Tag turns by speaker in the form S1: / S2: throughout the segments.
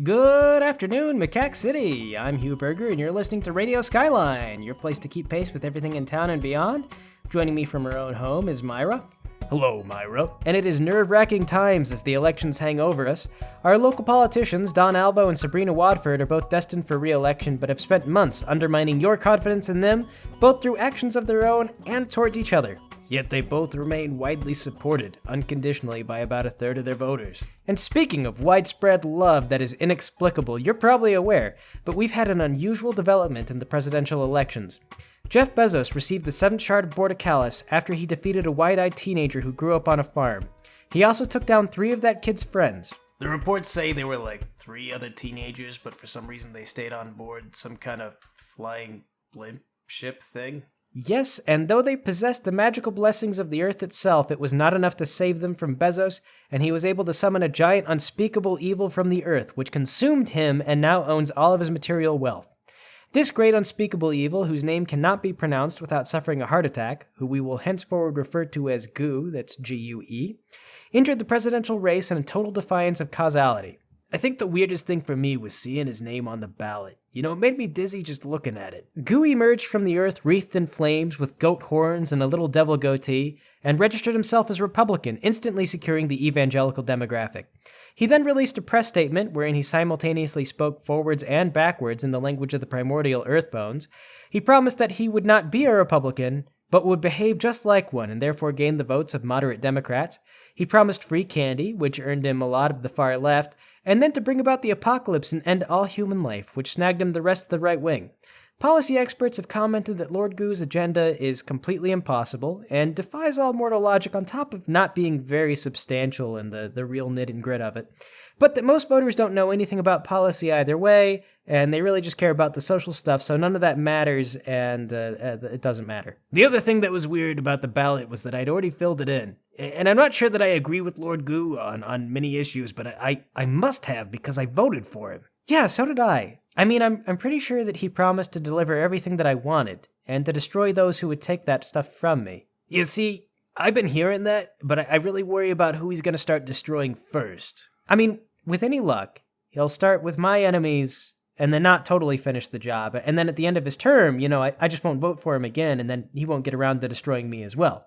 S1: Good afternoon, Macaque City. I'm Hugh Berger, and you're listening to Radio Skyline, your place to keep pace with everything in town and beyond. Joining me from her own home is Myra.
S2: Hello, Myra.
S1: And it is nerve-wracking times as the elections hang over us. Our local politicians, Don Albo and Sabrina Wadford, are both destined for re-election, but have spent months undermining your confidence in them, both through actions of their own and towards each other. Yet they both remain widely supported, unconditionally, by about a third of their voters. And speaking of widespread love that is inexplicable, you're probably aware, but we've had an unusual development in the presidential elections. Jeff Bezos received the 7th shard of Borticalis after he defeated a wide-eyed teenager who grew up on a farm. He also took down 3 of that kid's friends.
S2: The reports say there were like 3 other teenagers, but for some reason they stayed on board some kind of flying blimp ship thing.
S1: Yes, and though they possessed the magical blessings of the earth itself, it was not enough to save them from Bezos, and he was able to summon a giant unspeakable evil from the earth, which consumed him and now owns all of his material wealth. This great unspeakable evil, whose name cannot be pronounced without suffering a heart attack, who we will henceforward refer to as Goo, that's G-U-E, entered the presidential race in a total defiance of causality. I think the weirdest thing for me was seeing his name on the ballot. You know, it made me dizzy just looking at it. Goo emerged from the earth wreathed in flames with goat horns and a little devil goatee, and registered himself as Republican, instantly securing the evangelical demographic. He then released a press statement wherein he simultaneously spoke forwards and backwards in the language of the primordial earthbones. He promised that he would not be a Republican, but would behave just like one and therefore gain the votes of moderate Democrats. He promised free candy, which earned him a lot of the far left, and then to bring about the apocalypse and end all human life, which snagged him the rest of the right wing. Policy experts have commented that Lord Goo's agenda is completely impossible and defies all mortal logic on top of not being very substantial in the real nit and grit of it, but that most voters don't know anything about policy either way, and they really just care about the social stuff, so none of that matters, and it doesn't matter.
S2: The other thing that was weird about the ballot was that I'd already filled it in. And I'm not sure that I agree with Lord Goo on many issues, but I must have because I voted for him.
S1: Yeah, so did I. I mean, I'm pretty sure that he promised to deliver everything that I wanted, and to destroy those who would take that stuff from me.
S2: You see, I've been hearing that, but I really worry about who he's going to start destroying first.
S1: I mean, with any luck, he'll start with my enemies and then not totally finish the job. And then at the end of his term, you know, I just won't vote for him again, and then he won't get around to destroying me as well.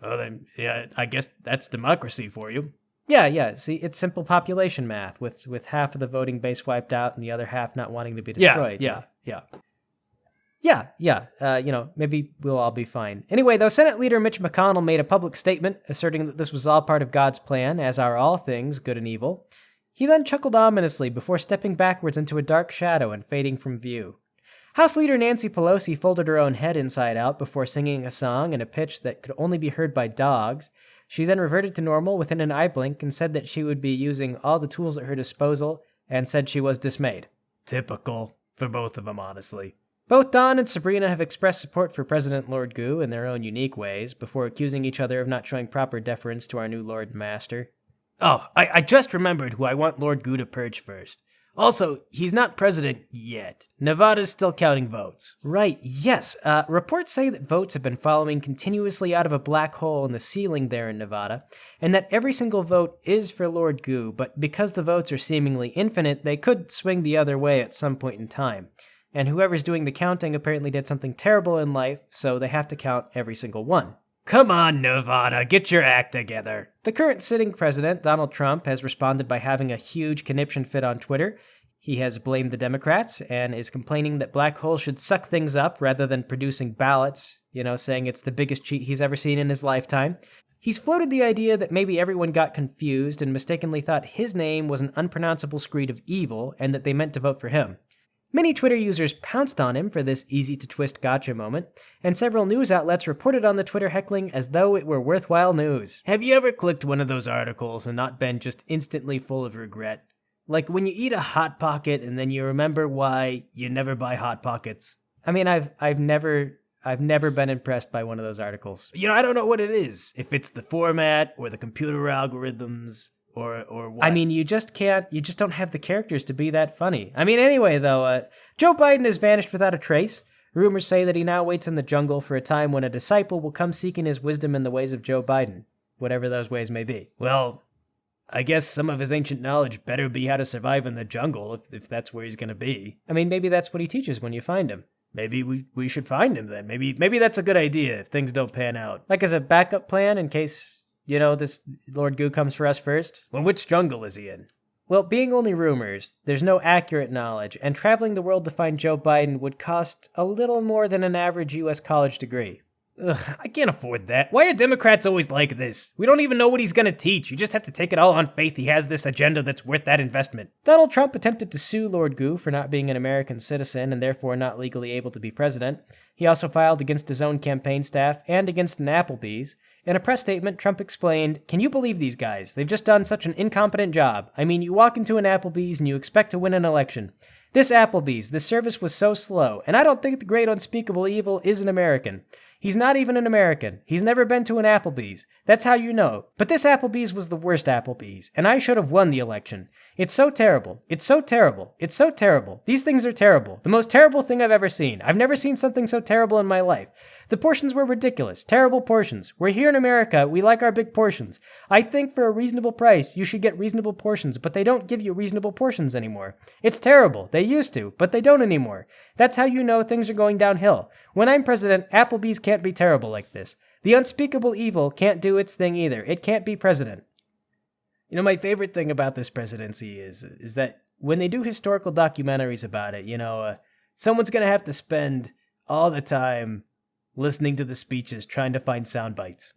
S2: Oh, then, yeah, I guess that's democracy for you.
S1: Yeah. See, it's simple population math, with half of the voting base wiped out and the other half not wanting to be destroyed.
S2: Yeah.
S1: Maybe we'll all be fine. Anyway, though, Senate Leader Mitch McConnell made a public statement asserting that this was all part of God's plan, as are all things, good and evil. He then chuckled ominously before stepping backwards into a dark shadow and fading from view. House Leader Nancy Pelosi folded her own head inside out before singing a song in a pitch that could only be heard by dogs. She then reverted to normal within an eye blink and said that she would be using all the tools at her disposal, and said she was dismayed.
S2: Typical for both of them, honestly.
S1: Both Don and Sabrina have expressed support for President Lord Goo in their own unique ways, before accusing each other of not showing proper deference to our new Lord and Master.
S2: Oh, I just remembered who I want Lord Goo to purge first. Also, he's not president yet. Nevada's still counting votes.
S1: Right, yes. Reports say that votes have been following continuously out of a black hole in the ceiling there in Nevada, and that every single vote is for Lord Goo, but because the votes are seemingly infinite, they could swing the other way at some point in time. And whoever's doing the counting apparently did something terrible in life, so they have to count every single one.
S2: Come on, Nevada, get your act together.
S1: The current sitting president, Donald Trump, has responded by having a huge conniption fit on Twitter. He has blamed the Democrats and is complaining that black holes should suck things up rather than producing ballots, saying it's the biggest cheat he's ever seen in his lifetime. He's floated the idea that maybe everyone got confused and mistakenly thought his name was an unpronounceable screed of evil and that they meant to vote for him. Many Twitter users pounced on him for this easy-to-twist gotcha moment, and several news outlets reported on the Twitter heckling as though it were worthwhile news.
S2: Have you ever clicked one of those articles and not been just instantly full of regret? Like when you eat a Hot Pocket and then you remember why you never buy Hot Pockets.
S1: I mean, I've never been impressed by one of those articles.
S2: I don't know what it is. If it's the format or the computer algorithms or what.
S1: I mean, you just don't have the characters to be that funny. I mean, anyway, though, Joe Biden has vanished without a trace. Rumors say that he now waits in the jungle for a time when a disciple will come seeking his wisdom in the ways of Joe Biden, whatever those ways may be.
S2: Well, I guess some of his ancient knowledge better be how to survive in the jungle if that's where he's going to be.
S1: I mean, maybe that's what he teaches when you find him.
S2: Maybe we should find him then. Maybe that's a good idea if things don't pan out.
S1: Like as a backup plan in case, this Lord Goo comes for us first.
S2: Well, which jungle is he in?
S1: Well, being only rumors, there's no accurate knowledge, and traveling the world to find Joe Biden would cost a little more than an average U.S. college degree.
S2: Ugh, I can't afford that. Why are Democrats always like this? We don't even know what he's gonna teach. You just have to take it all on faith he has this agenda that's worth that investment.
S1: Donald Trump attempted to sue Lord Goo for not being an American citizen and therefore not legally able to be president. He also filed against his own campaign staff and against an Applebee's. In a press statement, Trump explained, "Can you believe these guys? They've just done such an incompetent job. I mean, you walk into an Applebee's and you expect to win an election. This Applebee's, this service was so slow, and I don't think the great unspeakable evil is an American. He's not even an American. He's never been to an Applebee's. That's how you know. But this Applebee's was the worst Applebee's, and I should have won the election. It's so terrible. It's so terrible. It's so terrible. These things are terrible. The most terrible thing I've ever seen. I've never seen something so terrible in my life. The portions were ridiculous. Terrible portions. We're here in America. We like our big portions. I think for a reasonable price, you should get reasonable portions, but they don't give you reasonable portions anymore. It's terrible. They used to, but they don't anymore. That's how you know things are going downhill. When I'm president, Applebee's can't be terrible like this. The unspeakable evil can't do its thing either. It can't be president."
S2: My favorite thing about this presidency is that when they do historical documentaries about it, someone's going to have to spend all the time listening to the speeches, trying to find sound bites.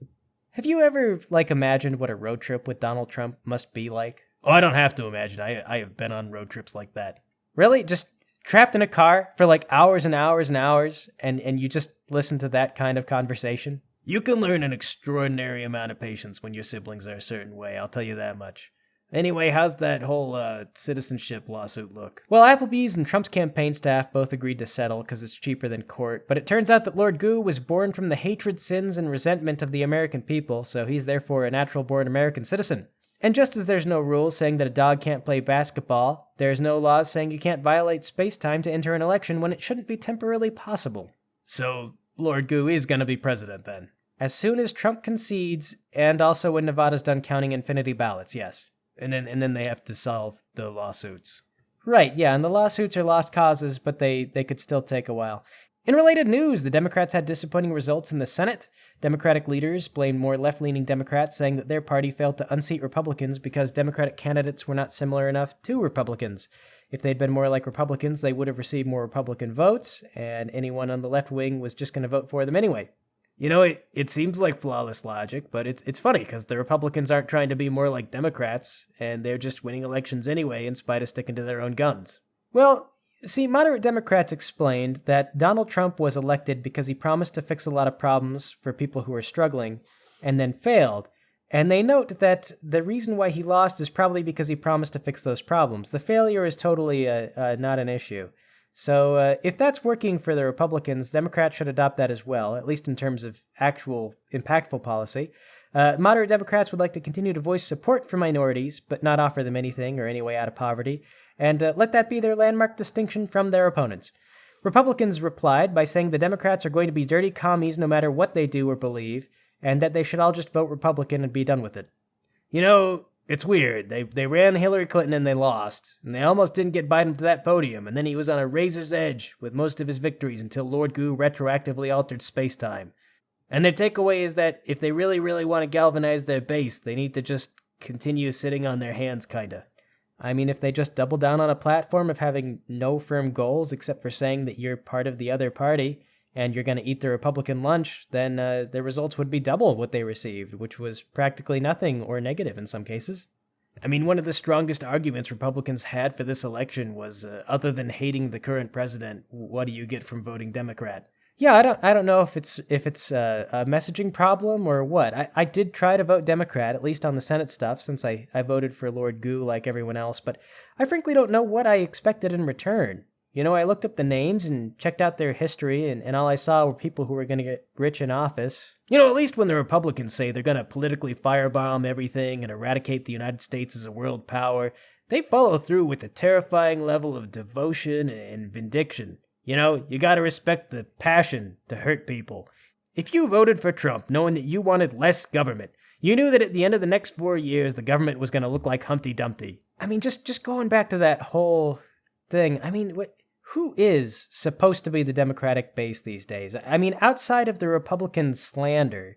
S1: Have you ever, imagined what a road trip with Donald Trump must be like?
S2: Oh, I don't have to imagine. I have been on road trips like that.
S1: Really? Just trapped in a car for hours and hours and hours, and you just listen to that kind of conversation?
S2: You can learn an extraordinary amount of patience when your siblings are a certain way, I'll tell you that much. Anyway, how's that whole citizenship lawsuit look?
S1: Well, Applebee's and Trump's campaign staff both agreed to settle because it's cheaper than court, but it turns out that Lord Goo was born from the hatred, sins, and resentment of the American people, so he's therefore a natural-born American citizen. And just as there's no rules saying that a dog can't play basketball, there's no laws saying you can't violate space-time to enter an election when it shouldn't be temporarily possible.
S2: So, Lord Goo is gonna be president then?
S1: As soon as Trump concedes, and also when Nevada's done counting infinity ballots, yes.
S2: And then they have to solve the lawsuits.
S1: Right, yeah, and the lawsuits are lost causes, but they could still take a while. In related news, the Democrats had disappointing results in the Senate. Democratic leaders blamed more left-leaning Democrats, saying that their party failed to unseat Republicans because Democratic candidates were not similar enough to Republicans. If they'd been more like Republicans, they would have received more Republican votes, and anyone on the left wing was just going to vote for them anyway.
S2: It seems like flawless logic, but it's funny because the Republicans aren't trying to be more like Democrats, and they're just winning elections anyway in spite of sticking to their own guns.
S1: Well, see, moderate Democrats explained that Donald Trump was elected because he promised to fix a lot of problems for people who are struggling, and then failed. And they note that the reason why he lost is probably because he promised to fix those problems. The failure is totally not an issue. So if that's working for the Republicans, Democrats should adopt that as well, at least in terms of actual impactful policy. Moderate Democrats would like to continue to voice support for minorities, but not offer them anything or any way out of poverty, and let that be their landmark distinction from their opponents. Republicans replied by saying the Democrats are going to be dirty commies no matter what they do or believe, and that they should all just vote Republican and be done with it.
S2: It's weird. They ran Hillary Clinton and they lost, and they almost didn't get Biden to that podium, and then he was on a razor's edge with most of his victories until Lord Goo retroactively altered space-time. And their takeaway is that if they really, really want to galvanize their base, they need to just continue sitting on their hands, kinda.
S1: I mean, if they just double down on a platform of having no firm goals except for saying that you're part of the other party, and you're going to eat the Republican lunch, then the results would be double what they received, which was practically nothing or negative in some cases.
S2: I mean, one of the strongest arguments Republicans had for this election was, other than hating the current president, what do you get from voting Democrat?
S1: Yeah, I don't know if it's a messaging problem or what. I did try to vote Democrat, at least on the Senate stuff, since I voted for Lord Goo like everyone else, but I frankly don't know what I expected in return. I looked up the names and checked out their history, and all I saw were people who were going to get rich in office.
S2: At least when the Republicans say they're going to politically firebomb everything and eradicate the United States as a world power, they follow through with a terrifying level of devotion and vindication. You gotta respect the passion to hurt people. If you voted for Trump knowing that you wanted less government, You knew that at the end of the next 4 years, the government was going to look like Humpty Dumpty.
S1: I mean, just going back to that whole thing, I mean, who is supposed to be the Democratic base these days? I mean, outside of the Republican slander,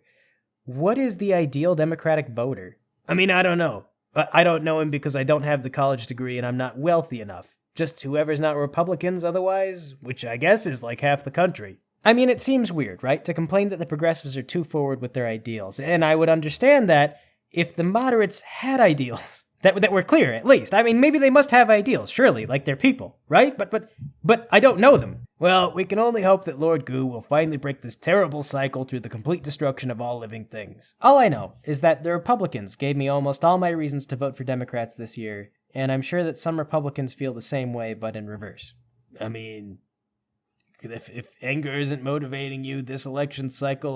S1: what is the ideal Democratic voter?
S2: I mean, I don't know. I don't know him because I don't have the college degree and I'm not wealthy enough. Just whoever's not Republicans otherwise, which I guess is like half the country.
S1: I mean, it seems weird, right, to complain that the progressives are too forward with their ideals. And I would understand that if the moderates had ideals that were clear, at least. I mean, maybe they must have ideals, surely, like they're people, right? But I don't know them.
S2: Well, we can only hope that Lord Goo will finally break this terrible cycle through the complete destruction of all living things.
S1: All I know is that the Republicans gave me almost all my reasons to vote for Democrats this year, and I'm sure that some Republicans feel the same way, but in reverse.
S2: I mean, if anger isn't motivating you this election cycle,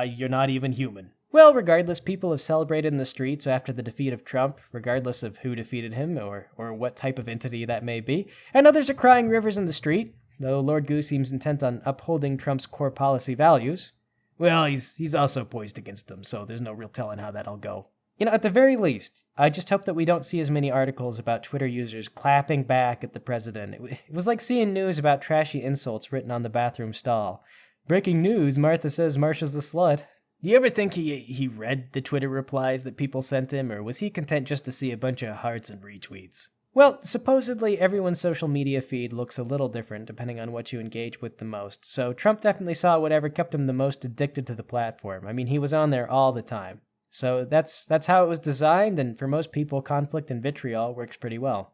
S2: you're not even human.
S1: Well, regardless, people have celebrated in the streets after the defeat of Trump, regardless of who defeated him or what type of entity that may be, and others are crying rivers in the street, though Lord Goo seems intent on upholding Trump's core policy values.
S2: Well, he's also poised against them, so there's no real telling how that'll go.
S1: At the very least, I just hope that we don't see as many articles about Twitter users clapping back at the president. It was like seeing news about trashy insults written on the bathroom stall. Breaking news, Martha says Marsha's the slut.
S2: Do you ever think he read the Twitter replies that people sent him, or was he content just to see a bunch of hearts and retweets?
S1: Well, supposedly everyone's social media feed looks a little different depending on what you engage with the most, so Trump definitely saw whatever kept him the most addicted to the platform. I mean, he was on there all the time. So that's how it was designed, and for most people, conflict and vitriol works pretty well.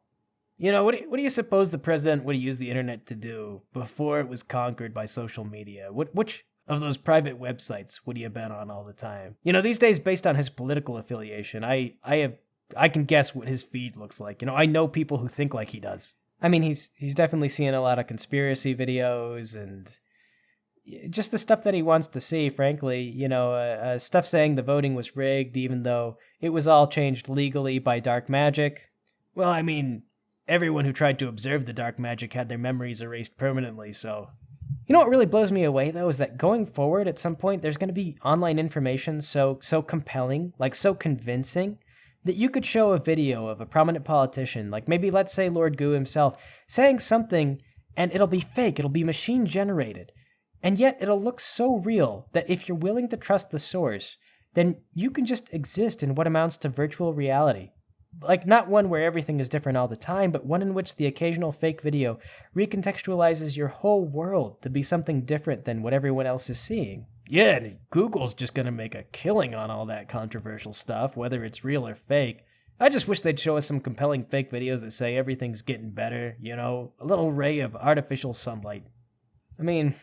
S2: What do you suppose the president would have used the internet to do before it was conquered by social media? Which of those private websites would he have been on all the time? These days, based on his political affiliation, I can guess what his feed looks like. I know people who think like he does.
S1: I mean, he's definitely seeing a lot of conspiracy videos and just the stuff that he wants to see, frankly. Stuff saying the voting was rigged, even though it was all changed legally by dark magic.
S2: Well, I mean, everyone who tried to observe the dark magic had their memories erased permanently, so...
S1: What really blows me away, though, is that going forward, at some point, there's going to be online information so compelling, like so convincing, that you could show a video of a prominent politician, like maybe, let's say, Lord Goo himself, saying something, and it'll be fake, it'll be machine-generated, and yet it'll look so real that if you're willing to trust the source, then you can just exist in what amounts to virtual reality. Like, not one where everything is different all the time, but one in which the occasional fake video recontextualizes your whole world to be something different than what everyone else is seeing.
S2: Yeah, and Google's just gonna make a killing on all that controversial stuff, whether it's real or fake. I just wish they'd show us some compelling fake videos that say everything's getting better, a little ray of artificial sunlight.
S1: I mean,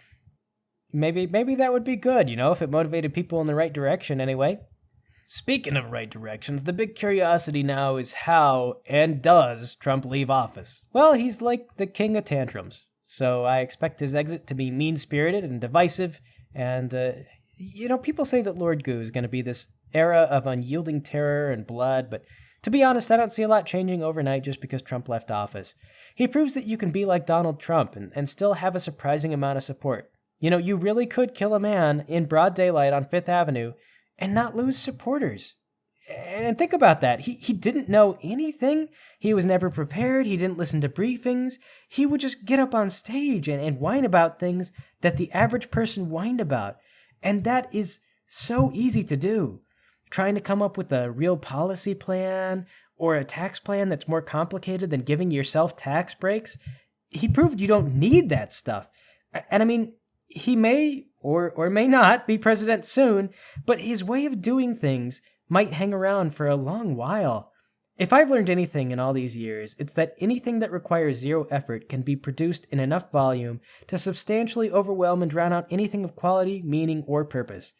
S1: maybe that would be good, if it motivated people in the right direction anyway.
S2: Speaking of right directions, the big curiosity now is how and does Trump leave office?
S1: Well, he's like the king of tantrums, so I expect his exit to be mean-spirited and divisive, and, people say that Lord Goo is going to be this era of unyielding terror and blood, but to be honest, I don't see a lot changing overnight just because Trump left office. He proves that you can be like Donald Trump and still have a surprising amount of support. You really could kill a man in broad daylight on Fifth Avenue and not lose supporters. And think about that. He didn't know anything. He was never prepared. He didn't listen to briefings. He would just get up on stage and whine about things that the average person whined about. And that is so easy to do. Trying to come up with a real policy plan or a tax plan that's more complicated than giving yourself tax breaks. He proved you don't need that stuff. And I mean, he may or may not be president soon, but his way of doing things might hang around for a long while. If I've learned anything in all these years, it's that anything that requires zero effort can be produced in enough volume to substantially overwhelm and drown out anything of quality, meaning, or purpose.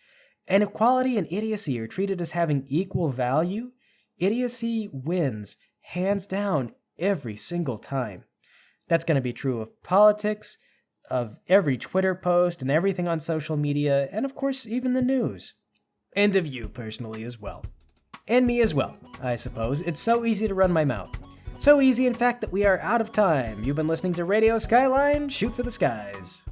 S1: And if quality and idiocy are treated as having equal value, idiocy wins, hands down, every single time. That's going to be true of politics, of every Twitter post and everything on social media, and of course, even the news.
S2: And of you personally as well.
S1: And me as well, I suppose. It's so easy to run my mouth. So easy, in fact, that we are out of time. You've been listening to Radio Skyline, Shoot for the Skies.